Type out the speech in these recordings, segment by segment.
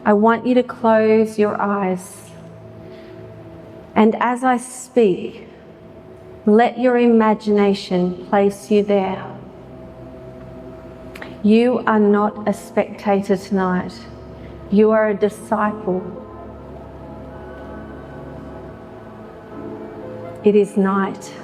I want you to close your eyes. And as I speak, let your imagination place you there. You are not a spectator tonight. You are a disciple. It is night.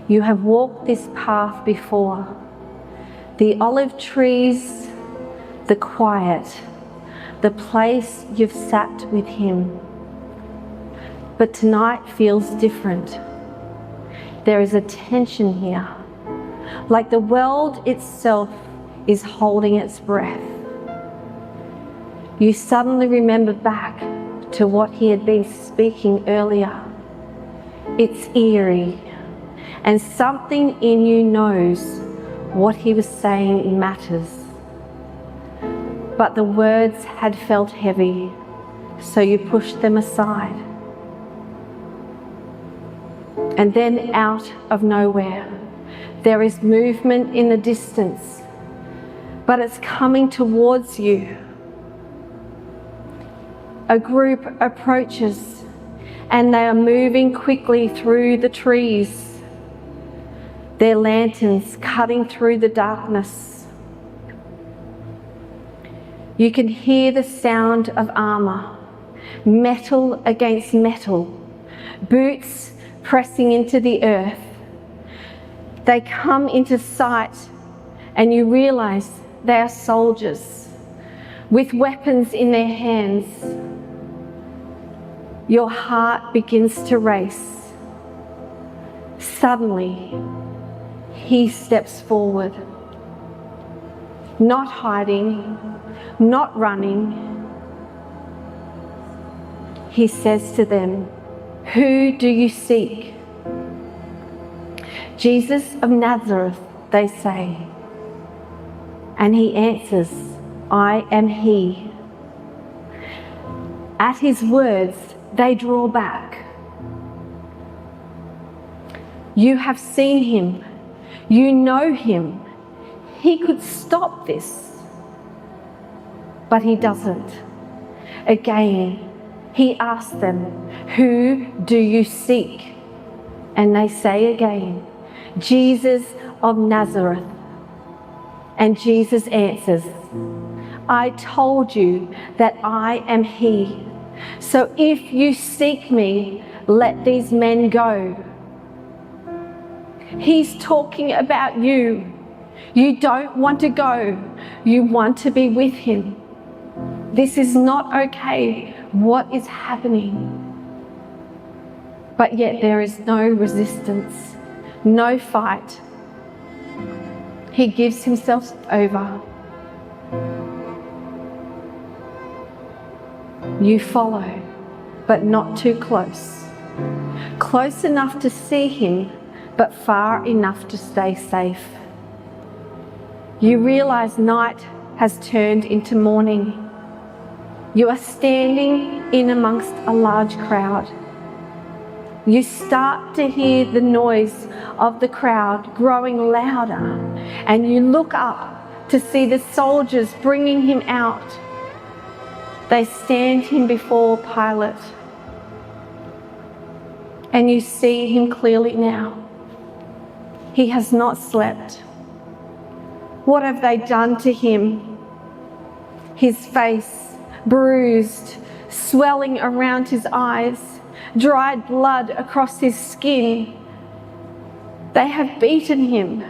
You have walked this path before. The olive trees, the quiet, the place you've sat with him. But tonight feels different. There is a tension here, like the world itself is holding its breath. You suddenly remember back to what he had been speaking earlier. It's eerie, and something in you knows what he was saying matters. But the words had felt heavy, so you pushed them aside. And then out of nowhere, there is movement in the distance, but it's coming towards you. A group approaches, and they are moving quickly through the trees, their lanterns cutting through the darkness. You can hear the sound of armour, metal against metal, boots pressing into the earth. They come into sight, and you realise they are soldiers with weapons in their hands. Your heart begins to race. Suddenly, he steps forward, not hiding, not running. He says to them, "Who do you seek?" "Jesus of Nazareth," they say. And he answers, "I am he." At his words, they draw back. You have seen him. You know him. He could stop this. But he doesn't. Again, he asks them, "Who do you seek?" And they say again, "Jesus of Nazareth." And Jesus answers, "I told you that I am he. So if you seek me, let these men go." He's talking about you. You don't want to go. You want to be with him. This is not okay. What is happening? But yet there is no resistance, no fight. He gives himself over. You follow, but not too close. Close enough to see him, but far enough to stay safe. You realise night has turned into morning. You are standing in amongst a large crowd. You start to hear the noise of the crowd growing louder, and you look up to see the soldiers bringing him out. They stand him before Pilate, and you see him clearly now. He has not slept. What have they done to him? His face bruised, swelling around his eyes, dried blood across his skin. They have beaten him,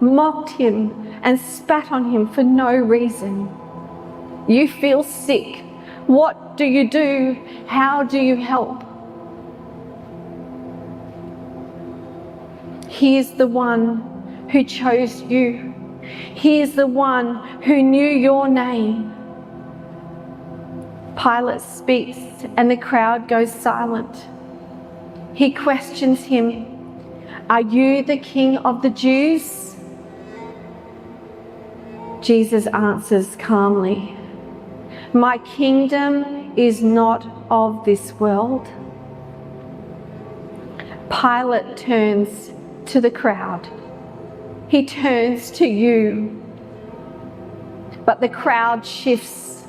mocked him, and spat on him for no reason. You feel sick. What do you do? How do you help? He is the one who chose you. He is the one who knew your name. Pilate speaks, and the crowd goes silent. He questions him, "Are you the King of the Jews?" Jesus answers calmly, "My kingdom is not of this world." Pilate turns to the crowd. He turns to you. But the crowd shifts.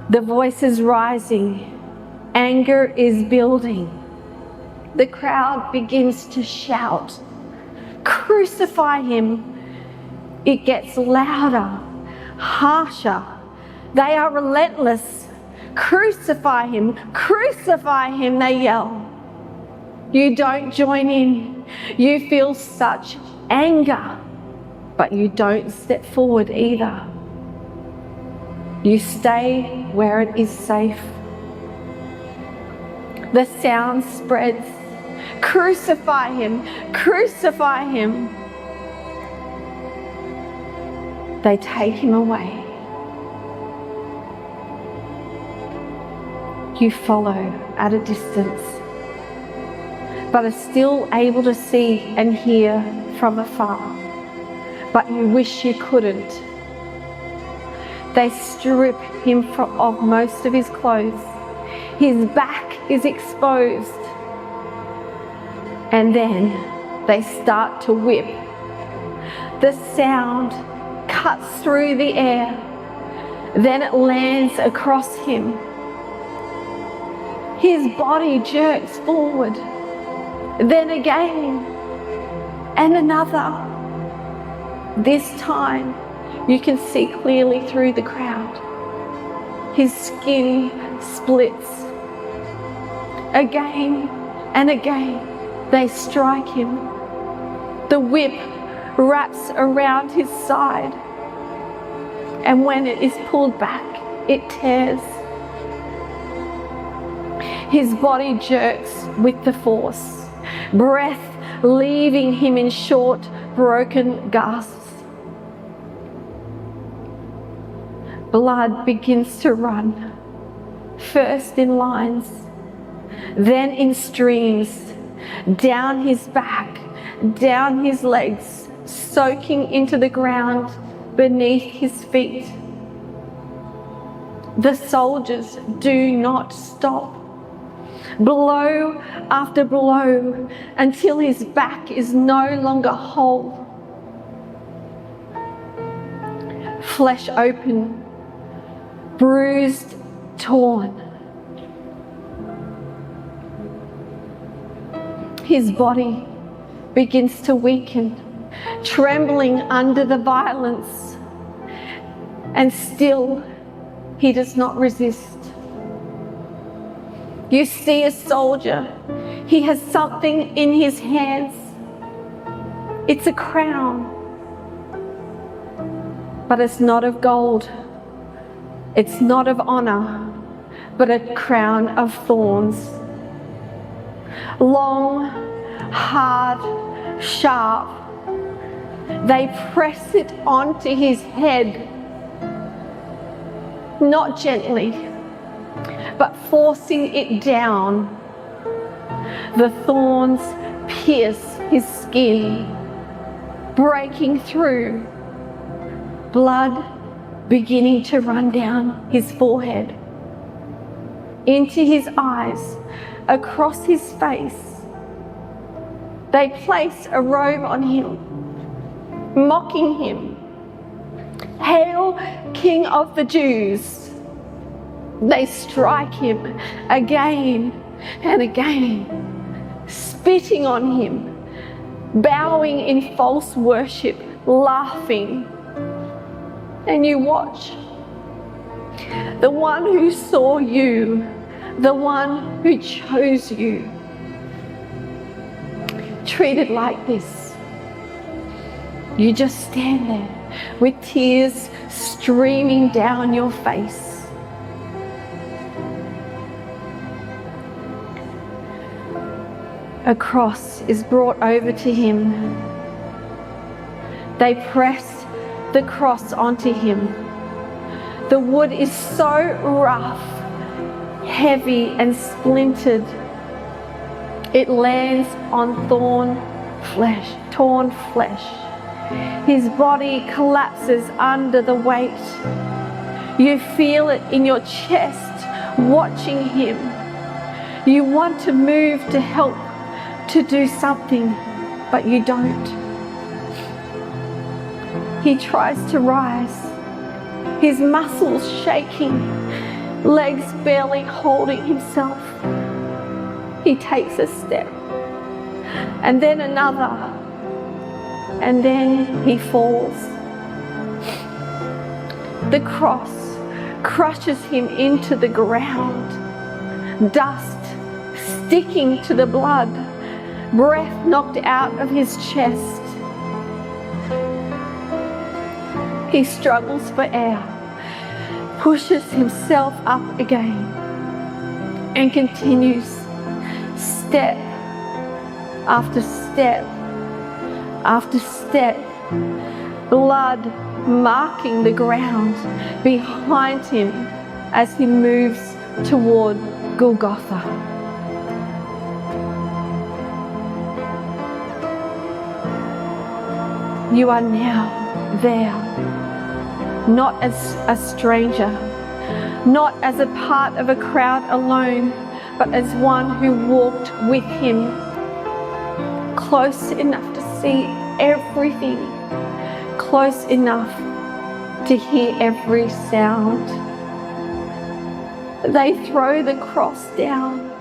The voice is rising. Anger is building. The crowd begins to shout, "Crucify him!" It gets louder, harsher. They are relentless. "Crucify him! Crucify him!" they yell. You don't join in. You feel such anger, but you don't step forward either. You stay where it is safe. The sound spreads. "Crucify him! Crucify him!" They take him away. You follow at a distance, but are still able to see and hear from afar. But you wish you couldn't. They strip him of most of his clothes. His back is exposed. And then they start to whip. The sound cuts through the air. Then it lands across him. His body jerks forward. Then again, and another. This time, you can see clearly through the crowd. His skin splits. Again and again, they strike him. The whip wraps around his side, and when it is pulled back, it tears. His body jerks with the force, breath leaving him in short, broken gasps. Blood begins to run, first in lines, then in streams, down his back, down his legs, soaking into the ground beneath his feet. The soldiers do not stop. Blow after blow until his back is no longer whole. Flesh open, bruised, torn. His body begins to weaken, trembling under the violence, and still he does not resist. You see a soldier. He has something in his hands. It's a crown, but it's not of gold. It's not of honor, but a crown of thorns. Long, hard, sharp. They press it onto his head, not gently, but forcing it down. The thorns pierce his skin, breaking through. Blood beginning to run down his forehead, into his eyes, across his face. They place a robe on him, mocking him. "Hail, King of the Jews!" They strike him again and again, spitting on him, bowing in false worship, laughing. And you watch. The one who saw you, the one who chose you, treated like this. You just stand there with tears streaming down your face. A cross is brought over to him. They press the cross onto him. The wood is so rough, heavy and splintered. It lands on torn flesh. His body collapses under the weight. You feel it in your chest, watching him. You want to move to help, to do something, but you don't. He tries to rise, his muscles shaking. legs barely holding himself. He takes a step, and then another, and then he falls. The cross crushes him into the ground, dust sticking to the blood, breath knocked out of his chest. He struggles for air, pushes himself up again, and continues step after step after step, blood marking the ground behind him as he moves toward Golgotha. You are now there, not as a stranger, not as a part of a crowd alone, but as one who walked with him, close enough to see everything, close enough to hear every sound. They throw the cross down.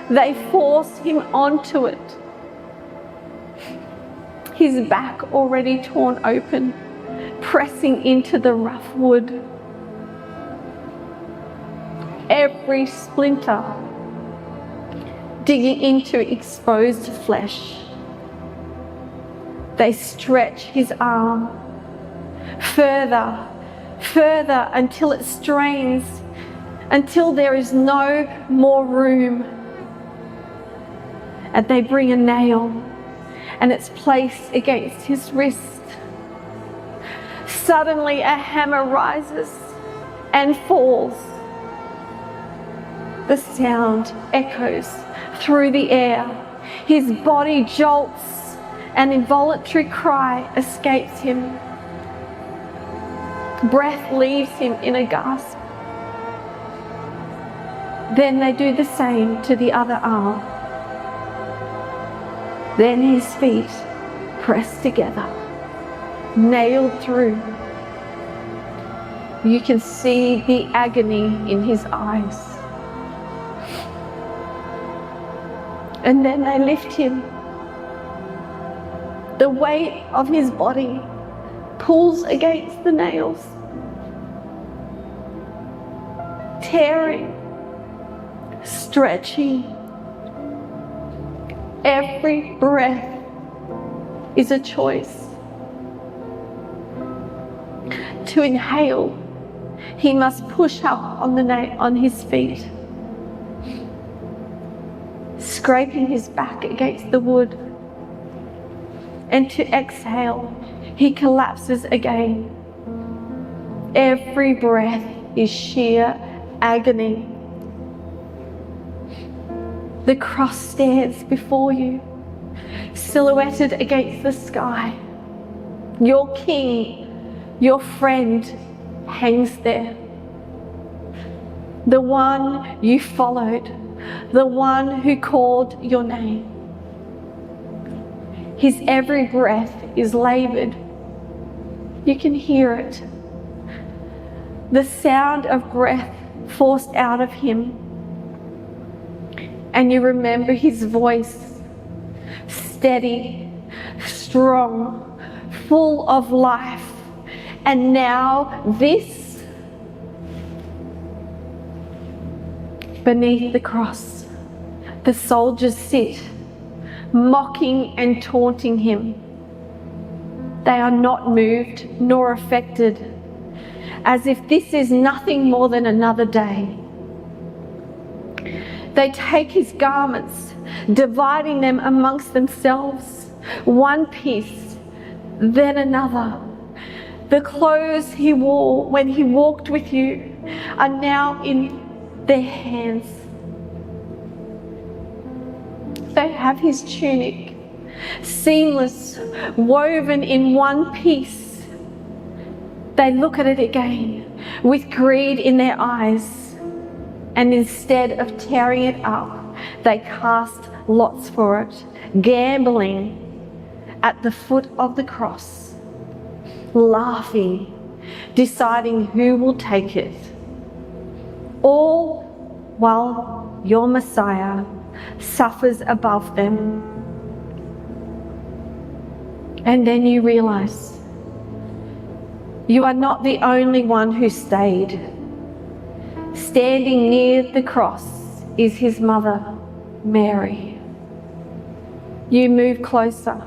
They force him onto it. His back already torn open, pressing into the rough wood. Every splinter digging into exposed flesh. They stretch his arm further, further until it strains, until there is no more room. And they bring a nail and it's placed against his wrist. Suddenly a hammer rises and falls. The sound echoes through the air. His body jolts. An involuntary cry escapes him. Breath leaves him in a gasp. Then they do the same to the other arm. Then his feet pressed together, nailed through. You can see the agony in his eyes. And then they lift him. The weight of his body pulls against the nails, tearing, stretching. Every breath is a choice. To inhale, he must push up on his feet, scraping his back against the wood. And to exhale, he collapses again. Every breath is sheer agony. The cross stands before you, silhouetted against the sky. Your king, your friend, hangs there. The one you followed, the one who called your name. His every breath is laboured. You can hear it. The sound of breath forced out of him. And you remember his voice, steady, strong, full of life. And now this, beneath the cross, the soldiers sit, mocking and taunting him. They are not moved nor affected, as if this is nothing more than another day. They take his garments, dividing them amongst themselves, one piece, then another. The clothes he wore when he walked with you are now in their hands. They have his tunic, seamless, woven in one piece. They look at it again with greed in their eyes. And instead of tearing it up, they cast lots for it, gambling at the foot of the cross, laughing, deciding who will take it. all while your Messiah suffers above them. And then you realize you are not the only one who stayed. Standing near the cross is his mother, Mary. You move closer.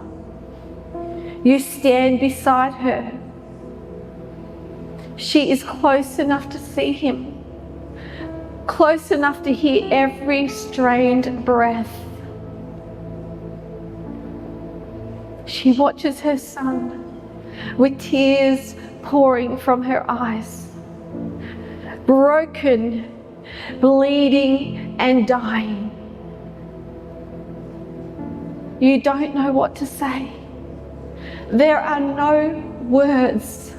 You stand beside her. She is close enough to see him, close enough to hear every strained breath. She watches her son with tears pouring from her eyes, broken, bleeding and dying. You don't know what to say. There are no words.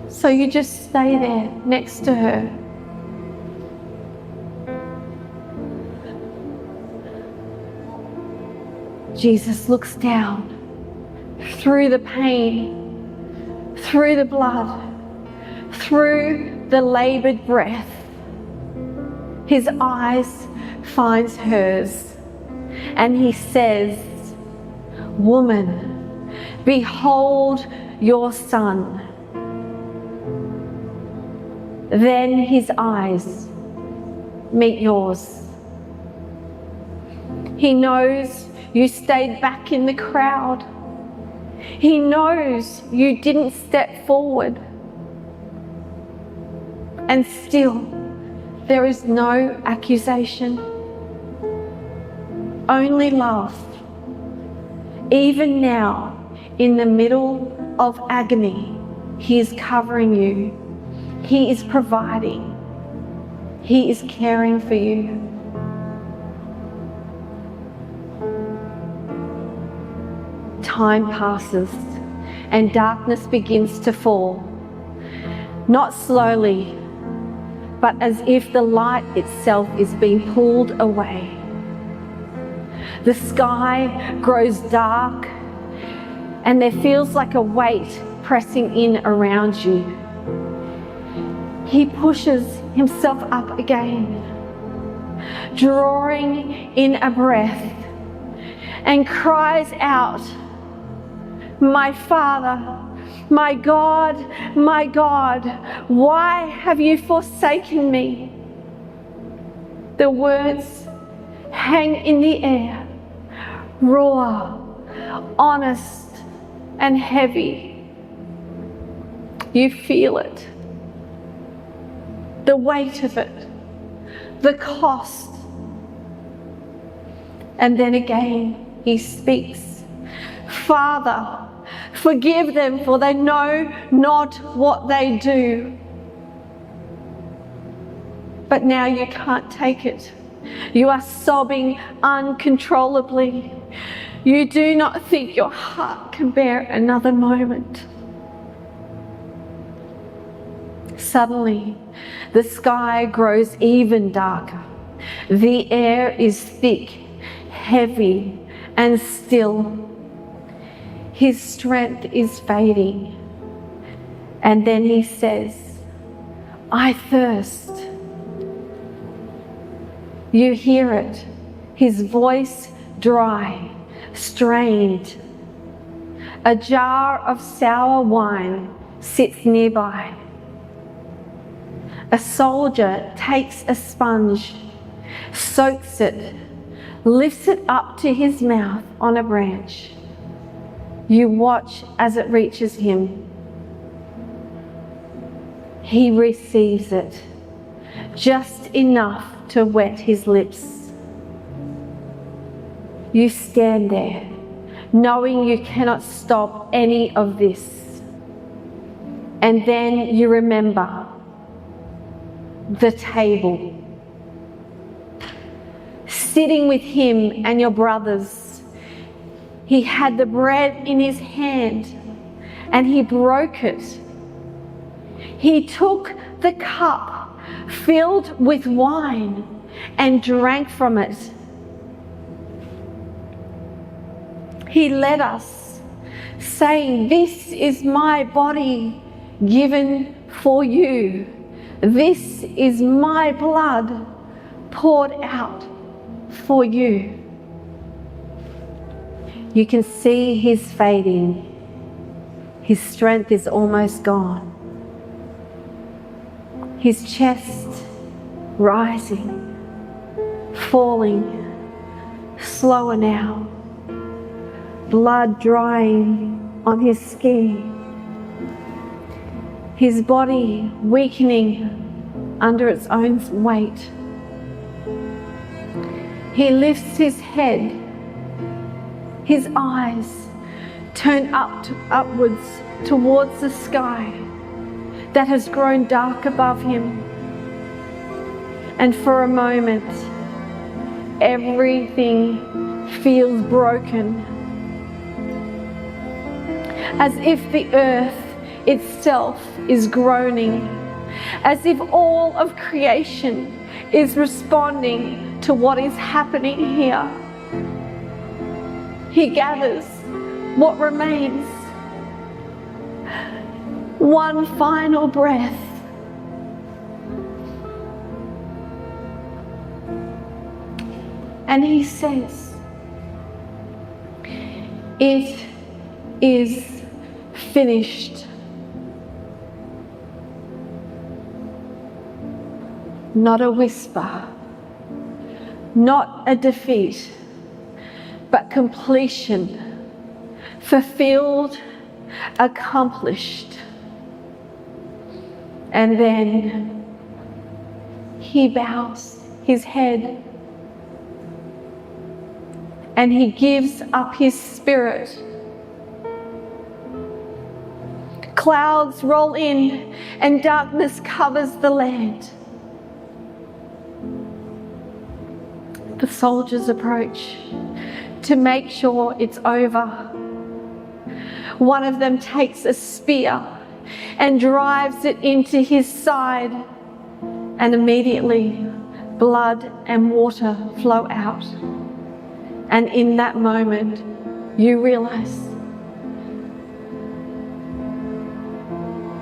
So you just stay there next to her. Jesus looks down through the pain, through the blood, through the laboured breath. His eyes finds hers, and he says, "Woman, behold your son." Then his eyes meet yours. He knows you stayed back in the crowd. He knows you didn't step forward. And still, there is no accusation, only love. Even now, in the middle of agony, he is covering you. He is providing. He is caring for you. Time passes and darkness begins to fall. Not slowly, but as if the light itself is being pulled away. The sky grows dark and there feels like a weight pressing in around you. He pushes himself up again, drawing in a breath, and cries out, "My Father, my God, why have you forsaken me?" The words hang in the air, raw, honest, and heavy. You feel it. The weight of it, the cost. And then again, he speaks, "Father, forgive them, for they know not what they do." But now you can't take it. You are sobbing uncontrollably. You do not think your heart can bear another moment. Suddenly, the sky grows even darker. The air is thick, heavy, and still. His strength is fading. And then he says, "I thirst." You hear it, his voice dry, strained. A jar of sour wine sits nearby. A soldier takes a sponge, soaks it, lifts it up to his mouth on a branch. You watch as it reaches him. He receives it, just enough to wet his lips. You stand there, knowing you cannot stop any of this. And then you remember the table. Sitting with him and your brothers, he had the bread in his hand and he broke it. He took the cup filled with wine and drank from it. He led us, saying, "This is my body given for you. This is my blood poured out for you. You can see he's fading. His strength is almost gone. His chest rising, falling, slower now. Blood drying on his skin. His body weakening under its own weight. He lifts his head. His eyes turn upwards towards the sky that has grown dark above him. And for a moment, everything feels broken, as if the earth itself is groaning, as if all of creation is responding to what is happening here. He gathers what remains, one final breath. And he says, "It is finished." Not a whisper, not a defeat, but completion, fulfilled, accomplished. And then he bows his head and he gives up his spirit. Clouds roll in and darkness covers the land. The soldiers approach to make sure it's over. One of them takes a spear and drives it into his side, and immediately blood and water flow out. And in that moment, you realize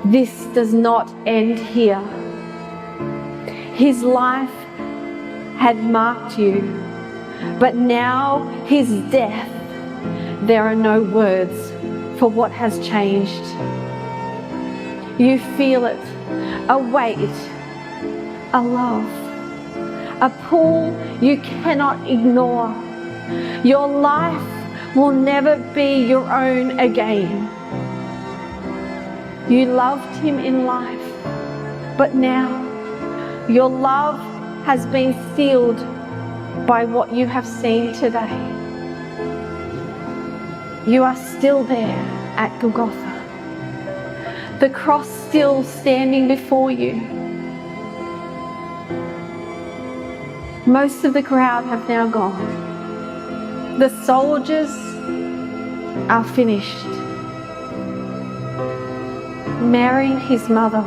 this does not end here. His life had marked you, but now his death, there are no words for what has changed. You feel it, a weight, a love, a pull you cannot ignore. Your life will never be your own again. You loved him in life, but now your love has been sealed by what you have seen today. You are still there at Golgotha. The cross still standing before you. Most of the crowd have now gone. The soldiers are finished. Mary, his mother,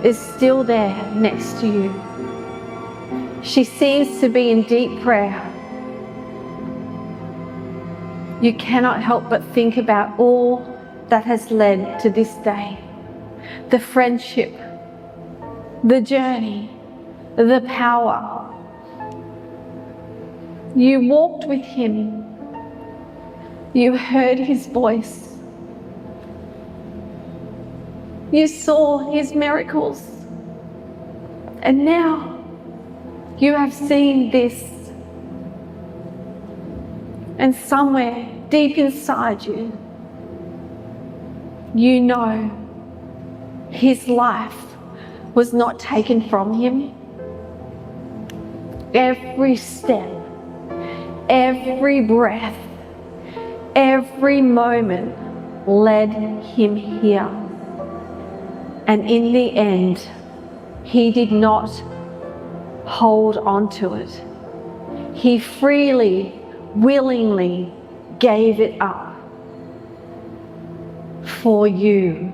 is still there next to you. She seems to be in deep prayer. You cannot help but think about all that has led to this day. The friendship, the journey, the power. You walked with him. You heard his voice. You saw his miracles. And now you have seen this. And somewhere deep inside you, you know his life was not taken from him. Every step, every breath, every moment led him here. And in the end, he did not hold on to it. He freely, willingly gave it up for you.